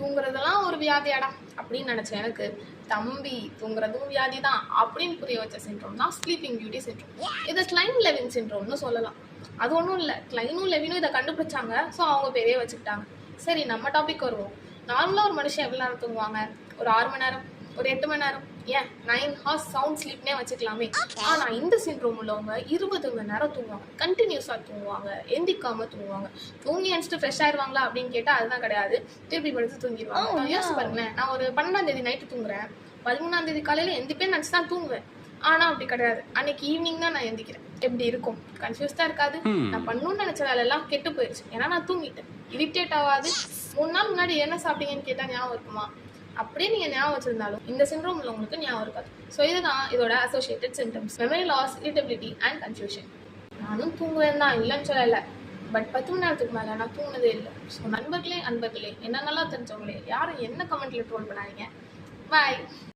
தூங்குறதெல்லாம் ஒரு வியாதியாடா அப்படின்னு நினைச்சேன். எனக்கு தம்பி தூங்குறதும் வியாதி தான் அப்படின்னு புரிய வச்ச சிண்ட்ரோம் தான் ஸ்லீப்பிங் பியூட்டி சிண்ட்ரோம். இதை கிளைன் லெவின் சிண்ட்ரோம்னு சொல்லலாம். அது ஒன்றும் இல்லை, கிளைனும் லெவினும் இதை கண்டுபிடிச்சாங்க. ஸோ அவங்க பேரே வச்சுக்கிட்டாங்க. சரி, நம்ம டாபிக் வருவோம். நார்மலாக ஒரு மனுஷன் எவ்வளோ நேரம் தூங்குவாங்க? ஒரு 6 மணி நேரம், ஒரு 8 மணி நேரம், ஏன் 9 ஹார்ஸ் சவுண்ட் ஸ்லீப்னே வச்சுக்கலாமே. ஆனா இந்த சிண்ட்ரோம் உள்ளவங்க 20 மணி நேரம் தூங்குவாங்க. கண்டினியூஸா தூங்குவாங்க, எந்திக்காம தூங்குவாங்க. தூங்கி அடிச்சுட்டு ஃப்ரெஷ் ஆயிடுவாங்களா அப்படின்னு கேட்டா அதுதான் கிடையாது. திருப்பி படுத்து தூங்கிடுவாங்க. யோசிச்சு பாருங்களேன், நான் ஒரு 12ஆம் தேதி நைட்டு தூங்குறேன், 13ஆம் தேதி காலையில எந்திப்பேன்னு நினைச்சு தான் தூங்குவேன். ஆனா அப்படி கிடையாது. அன்னைக்கு ஈவினிங் தான் நான் எந்திக்கிறேன். எப்படி இருக்கும்? கன்ஃபியூஸ்டா இருக்காது? நான் பண்ணணும்னு நினைச்ச வேலையெல்லாம் கெட்டு போயிடுச்சு, ஏன்னா நான் தூங்கிட்டேன். இரிட்டேட் ஆகாது. 3 நாள் முன்னாடி என்ன சாப்பிட்டீங்கன்னு கேட்டா ஞாபகம் இருக்குமா? அப்படியே நீங்க ஞாபகம் வச்சிருந்தாலும் இந்த சிண்ட்ரோம் உங்களுக்கு ஞாபகம் இருக்காது. ஸோ இதுதான் இதோட associated symptoms: memory loss, irritability and confusion. நானும் தூங்குவேன் தான், இல்லைன்னு சொல்லலை. பட் 10 மணி நேரத்துக்கு மேலே நான் தூங்கினதே இல்லை. ஸோ நண்பர்களே, என்ன நல்லா தெரிஞ்சவங்களே, யாரும் என்ன கமெண்ட்ல ட்ரோல் பண்ணாதீங்க. பாய்.